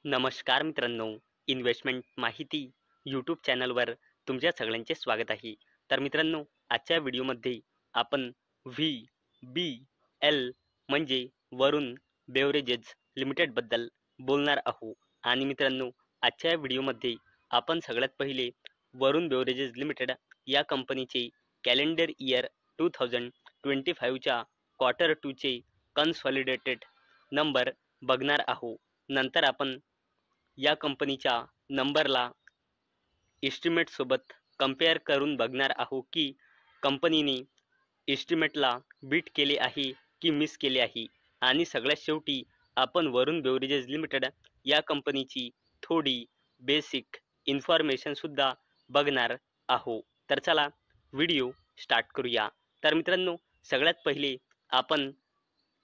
नमस्कार मित्रांनो, इन्व्हेस्टमेंट माहिती यूट्यूब चॅनलवर तुमच्या सगळ्यांचे स्वागत आहे. तर मित्रांनो, आजच्या व्हिडिओमध्ये आपण VBL म्हणजे वरुण बेवरेजेस लिमिटेडबद्दल बोलणार आहोत. आणि मित्रांनो, आजच्या व्हिडिओमध्ये आपण सगळ्यात पहिले वरुण बेवरेजेस लिमिटेड या कंपनीचे कॅलेंडर इयर 2025च्या क्वार्टर 2चे कन्सॉलिडेटेड नंबर बघणार आहोत. नंतर आपण या कंपनीच्या नंबरला एस्टिमेट सोबत कंपेअर करून बघणार आहोत की कंपनीने एस्टिमेटला बीट केले आहे की मिस केले आहे. आणि सगळ्यात शेवटी आपण वरुण बेवरेजेस लिमिटेड या कंपनीची थोडी बेसिक इन्फॉर्मेशन सुद्धा बघणार आहोत. तर चला व्हिडिओ स्टार्ट करूया. तर मित्रांनो, सगळ्यात पहिले आपण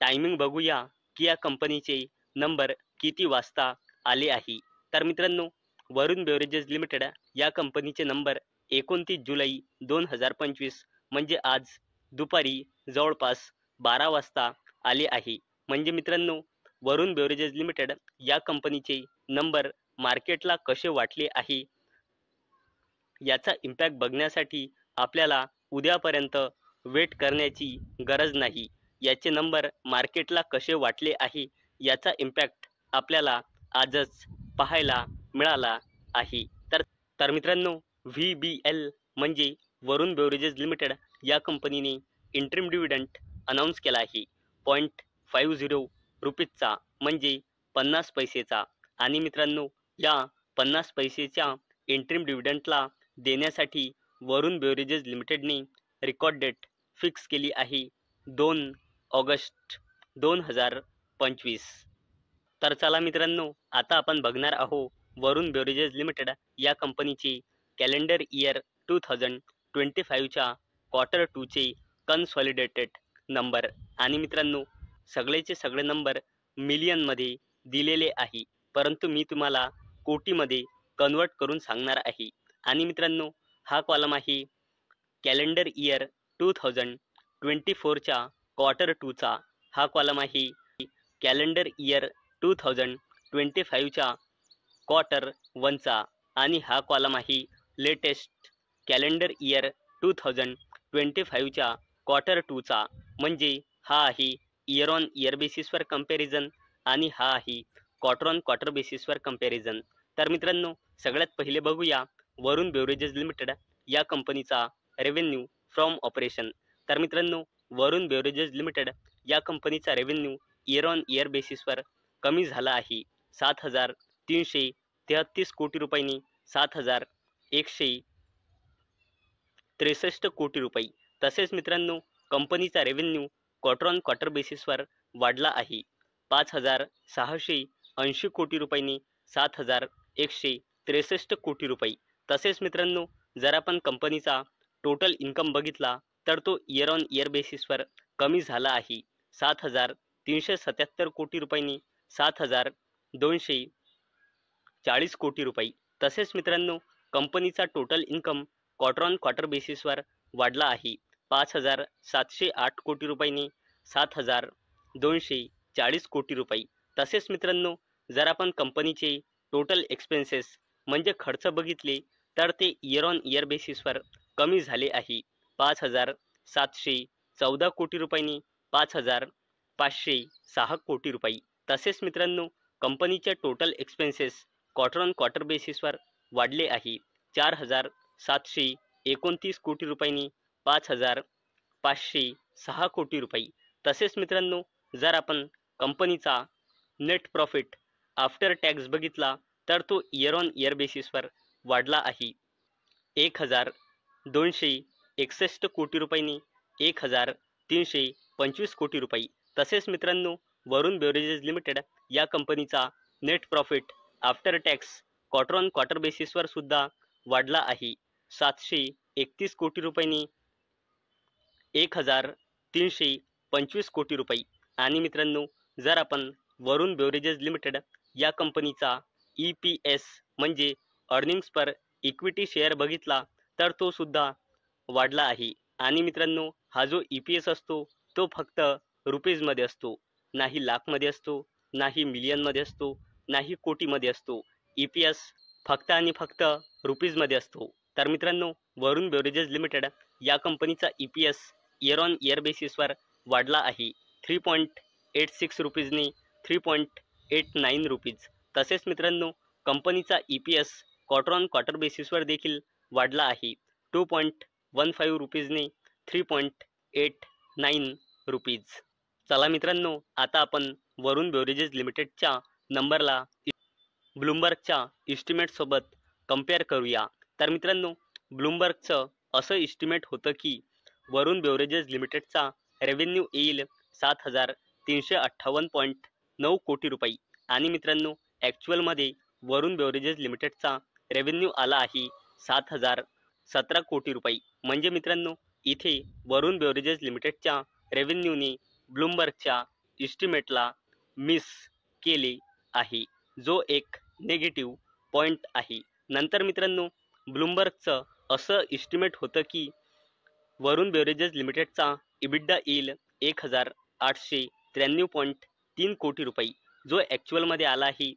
टायमिंग बघूया की या कंपनीचे नंबर किती वाजता आले आहे. तर मित्रांनो, वरुण बेवरेजेस लिमिटेड या कंपनीचे नंबर 29 जुलै 2025 म्हणजे आज दुपारी जवळपास 12 वाजता आले आहे. म्हणजे मित्रांनो, वरुण बेवरेजेस लिमिटेड या कंपनीचे नंबर मार्केटला कसे वाटले आहे याचा इम्पॅक्ट बघण्यासाठी आपल्याला उद्यापर्यंत वेट करण्याची गरज नाही. याचे नंबर मार्केटला कसे वाटले आहे याचा इम्पॅक्ट आपल्याला आजच पाहायला मिळाला आहे. तर मित्रांनो, VBL म्हणजे वरुण बेवरेजेस लिमिटेड या कंपनीने इंटरिम डिव्हिडंड अनाऊन्स केला आहे 0.50 रुपीजचा, म्हणजे 50 पैसेचा. आणि मित्रांनो, या 50 पैसेच्या इंटरिम डिव्हिडंडला देण्यासाठी वरुण बेवरेजेस लिमिटेडने रेकॉर्ड डेट फिक्स केली आहे 2 ऑगस्ट 2025. तर चला मित्रांनो, आता आपण बघणार आहोत वरुण बेवरेजेस लिमिटेड या कंपनीचे कॅलेंडर इयर 2025च्या क्वार्टर 2चे कन्सॉलिडेटेड नंबर. आणि मित्रांनो, सगळेचे सगळे नंबर मिलियनमध्ये दिलेले आहे, परंतु मी तुम्हाला कोटीमध्ये कन्वर्ट करून सांगणार आहे. आणि मित्रांनो, हा कॉलम आहे कॅलेंडर इयर 2024च्या क्वार्टर 2चा. हा कॉलम आहे कॅलेंडर इयर 2025च्या क्वार्टर 1चा. आणि हा कॉलम आहे लेटेस्ट कॅलेंडर इयर 2025च्या क्वार्टर 2चा. म्हणजे हा आहे इयर ऑन इयर बेसिसवर कंपॅरिझन आणि हा आहे क्वार्टर ऑन क्वार्टर बेसिसवर कंपॅरिझन. तर मित्रांनो, सगळ्यात पहिले बघूया वरुण बेवरेजेस लिमिटेड या कंपनीचा रेव्हेन्यू फ्रॉम ऑपरेशन. तर मित्रांनो, वरुण बेवरेजेस लिमिटेड या कंपनीचा रेव्हेन्यू इयर ऑन इयर बेसिसवर कमी झाला आहे 7,333 कोटी रुपयांनी 7,163 कोटी रुपये. तसेच मित्रांनो, कंपनीचा रेव्हेन्यू क्वार्टर ऑन क्वार्टर बेसिसवर वाढला आहे 5,680 कोटी रुपयांनी 7,163 कोटी रुपये. तसेच मित्रांनो, जर आपण कंपनीचा टोटल इन्कम बघितला तर तो इयर ऑन इयर बेसिसवर कमी झाला आहे 7,377 कोटी रुपयांनी 7,240 कोटी रुपये. तसेच मित्रांनो, कंपनीचा total income quarter on quarter बेसिसवर वाढला आहे 5,708 कोटी रुपयांनी 7,240 कोटी रुपये. तसेच मित्रांनो, जर आपण कंपनीचे टोटल एक्सपेन्सेस म्हणजे खर्च बघितले तर ते इयर ऑन इयर बेसिसवर कमी झाले आहे 5,714 कोटी रुपयांनी 5,506 कोटी रुपये. तसेच मित्रांनो, कंपनीचे total expenses quarter on quarter बेसिसवर वाढले आहे 4,729 कोटी रुपयांनी 5,506 कोटी रुपये. तसेच मित्रांनो, जर आपण कंपनीचा नेट प्रॉफिट आफ्टर टॅक्स बघितला तर तो इयर ऑन इयर बेसिसवर वाढला आहे 1,261 कोटी रुपयांनी 1,325 कोटी रुपये. तसेच मित्रांनो, वरुण बेवरेजेस लिमिटेड या कंपनीचा net profit after tax quarter on quarter बेसिसवर सुद्धा वाढला आहे 731 कोटी रुपयांनी 1,325 कोटी रुपये. आणि मित्रांनो, जर आपण वरुण बेवरेजेस लिमिटेड या कंपनीचा EPS म्हणजे अर्निंग्स पर इक्विटी शेअर बघितला तर तो सुद्धा वाढला आहे. आणि मित्रांनो, हा जो EPS असतो तो फक्त रुपीजमध्ये असतो, नाही लाखमध्ये असतो, नाही मिलियनमध्ये असतो, नाही कोटीमध्ये असतो. EPS फक्त आणि फक्त रुपीजमध्ये असतो. तर मित्रांनो, वरुण बेव्हरेजेस लिमिटेड या कंपनीचा EPS इयर ऑन इयर बेसिसवर वाढला आहे. 3.86 रुपीजने 3.89 रुपीज. तसेच मित्रांनो, कंपनीचा EPS क्वार्टर ऑन क्वार्टर बेसिसवर देखील वाढला आहे. 2.15 रुपीजने 3.89 रुपीज. चला मित्रांनो, आता आपण वरुण बेव्हरेजेस लिमिटेडच्या नंबरला ब्लूमबर्गच्या इस्टिमेटसोबत कंपेअर करूया. तर मित्रांनो, ब्लूमबर्गचं असं इस्टिमेट होतं की वरुण बेव्हरेजेस लिमिटेडचा रेव्हेन्यू येईल 7,358.9 कोटी रुपये आणि मित्रांनो, ॲक्च्युअलमध्ये वरुण बेव्हरेजेस लिमिटेडचा रेव्हेन्यू आला आहे 7,017 कोटी रुपये. म्हणजे मित्रांनो, इथे वरुण बेव्हरेजेस लिमिटेडच्या रेव्हेन्यूने ब्लूमबर्गच्या इस्टिमेटला मिस केले आहे, जो एक नेगेटिव्ह पॉईंट आहे. नंतर मित्रांनो, ब्लूमबर्गचं असं इस्टिमेट होतं की वरुण बेव्हरेजेस लिमिटेडचा EBITDA येईल 1,893.3 कोटी रुपये, जो ॲक्च्युअलमध्ये आला आहे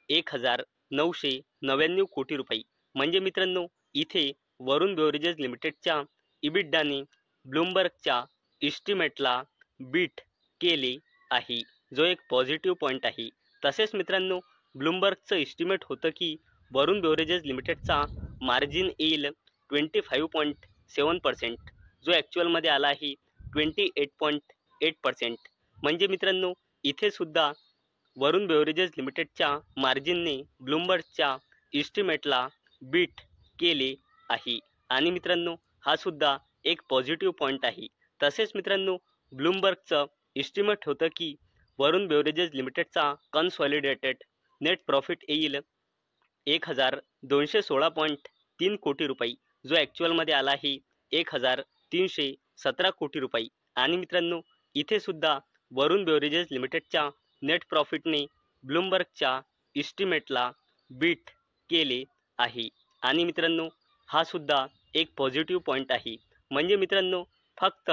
1,999 कोटी रुपये. म्हणजे मित्रांनो, इथे वरुण बेव्हरेजेस लिमिटेडच्या EBITDAने ब्लूमबर्गच्या इस्टिमेटला बीट केले आहे, जो एक पॉझिटिव्ह पॉईंट आहे. तसेच मित्रांनो, ब्लूमबर्गचं इस्टिमेट होतं की वरुण बेव्हरेजेस लिमिटेडचा मार्जिन येईल 25.7%, जो ॲक्च्युअलमध्ये आला आहे 28.8%. म्हणजे मित्रांनो, इथे सुद्धा वरुण बेव्हरेजेस लिमिटेडच्या मार्जिनने ब्लूमबर्गच्या इस्टिमेटला बीट केले आहे आणि मित्रांनो, हा सुद्धा एक पॉझिटिव्ह पॉईंट आहे. तसेच मित्रांनो, ब्लूमबर्गचं इस्टिमेट होतं की वरुण बेव्हरेजेस लिमिटेडचा कन्सॉलिडेटेड नेट प्रॉफिट येईल 1,216.3 कोटी रुपये, जो ॲक्च्युअलमध्ये आला आहे 1,317 कोटी रुपये आणि मित्रांनो, इथे सुद्धा वरुण बेव्हरेजेस लिमिटेडच्या नेट प्रॉफिटने ब्लूमबर्गच्या इस्टिमेटला बीट केले आहे आणि मित्रांनो, हा सुद्धा एक पॉझिटिव्ह पॉईंट आहे. म्हणजे मित्रांनो, फक्त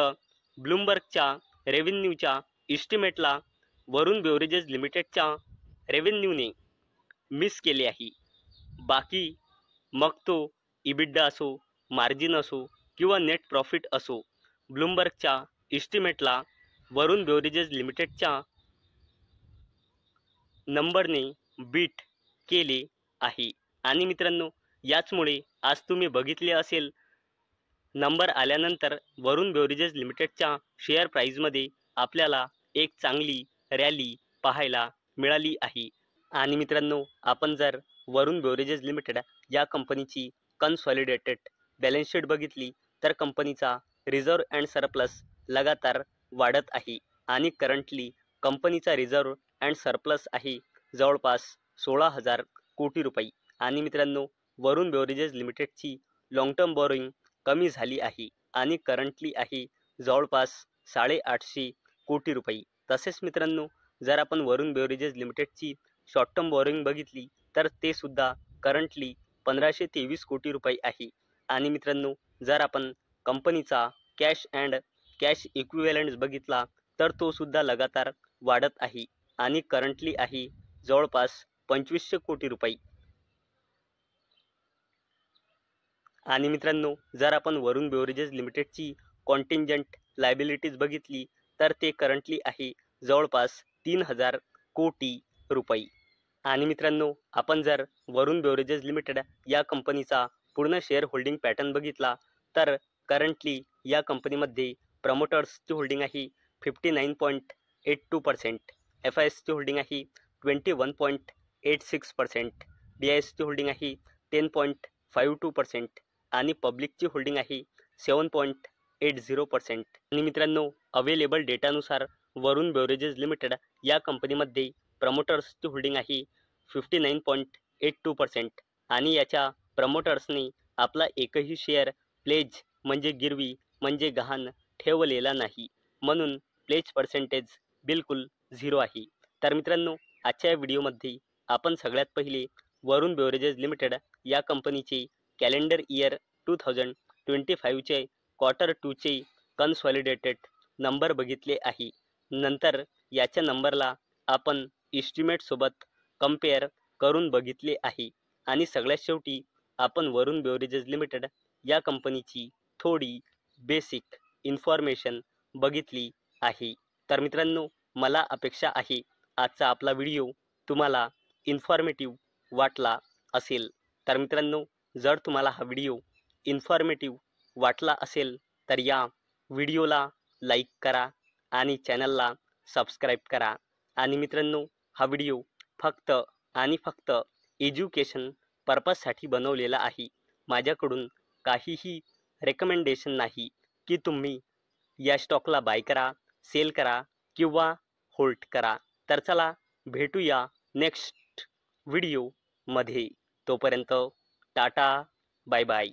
ब्लूमबर्गच्या रेव्हेन्यूच्या इस्टिमेटला वरुण बेव्हरेजेस लिमिटेडच्या रेव्हेन्यूने मिस केले आहे. बाकी मग तो EBITDA असो, मार्जिन असो किंवा नेट प्रॉफिट असो, ब्लूमबर्गच्या इस्टिमेटला वरुण बेव्हरेजेस लिमिटेडच्या नंबरने बीट केले आहे आणि मित्रांनो, याचमुळे आज तुम्ही बघितले असेल, नंबर आल्यानंतर वरुण बेव्हरेजेस लिमिटेडच्या शेअर प्राईजमध्ये आपल्याला एक चांगली रॅली पाहायला मिळाली आहे. आणि मित्रांनो, आपण जर वरुण बेव्हरेजेस लिमिटेड या कंपनीची कन्सॉलिडेटेड बॅलन्स शीट बघितली तर कंपनीचा रिझर्व्ह अँड सरप्लस लगातार वाढत आहे आणि करंटली कंपनीचा रिझर्व्ह अँड सरप्लस आहे जवळपास 16,000 कोटी रुपये आणि मित्रांनो, वरुण बेव्हरेजेस लिमिटेडची लॉंग टर्म बॉरोइंग कमी झाली आहे आणि करंटली आहे जवळपास 850 कोटी रुपये. तसेच मित्रांनो, जर आपण वरुण बेव्हरेजेस लिमिटेडची शॉर्ट टर्म बॉरोइंग बघितली तर ते सुद्धा करंटली 1523 कोटी रुपये आहे आणि मित्रांनो, जर आपण कंपनीचा कॅश अँड कॅश इक्विव्हॅलंट्स बघितला तर तो सुद्धा लगातार वाढत आहे आणि करंटली आहे जवळपास 2500 कोटी रुपये. आणि मित्रांनो, जर आपण वरुण बेव्हरेजेस लिमिटेडची कॉन्टिंजंट लायबिलिटीज बघितली तर ते करंटली आहे जवळपास 3000 कोटी रुपये. आणि मित्रांनो, आपण जर वरुण बेव्हरेजेस लिमिटेड या कंपनीचा पूर्ण शेअर होल्डिंग पॅटर्न बघितला तर करंटली या कंपनीमध्ये प्रमोटर्सची होल्डिंग आहे 59.82%, FISची होल्डिंग आहे 21.86%, DISची होल्डिंग आहे 10.52% आणि पब्लिकची होल्डिंग आहे 7.80%. आणि मित्रांनो, अवेलेबल डेटानुसार वरुण बेव्हरेजेस लिमिटेड या कंपनीमध्ये प्रमोटर्सची होल्डिंग आहे 59.82% आणि याच्या प्रमोटर्सने आपला एकही शेअर प्लेज म्हणजे गिरवी म्हणजे गहाण ठेवलेला नाही, म्हणून प्लेज पर्सेंटेज बिलकुल 0 आहे. तर मित्रांनो, आजच्या या व्हिडिओमध्ये आपण सगळ्यात पहिले वरुण बेव्हरेजेस लिमिटेड या कंपनीचे कॅलेंडर इयर 2025चे क्वार्टर 2चे कन्सॉलिडेटेड नंबर बघितले आहे. नंतर याच्या नंबरला आपण इस्टिमेटसोबत कम्पेअर करून बघितले आहे आणि सगळ्यात शेवटी आपण वरुण बेवरेजेस लिमिटेड या कंपनीची थोडी बेसिक इन्फॉर्मेशन बघितली आहे. तर मित्रांनो, मला अपेक्षा आहे आजचा आपला व्हिडिओ तुम्हाला इन्फॉर्मेटिव्ह वाटला असेल. तर मित्रांनो, जर तुम्हाला हा व्हिडिओ इन्फॉर्मेटिव्ह वाटला असेल तर या व्हिडिओला लाईक करा आणि चॅनलला सबस्क्राईब करा. आणि मित्रांनो, हा व्हिडिओ फक्त आणि फक्त एज्युकेशन पर्पजसाठी बनवलेला आहे. माझ्याकडून काहीही रेकमेंडेशन नाही की तुम्ही या स्टॉकला बाय करा, सेल करा किंवा होल्ड करा. तर चला भेटूया नेक्स्ट व्हिडिओमध्ये. तोपर्यंत टाटा, बाय बाय.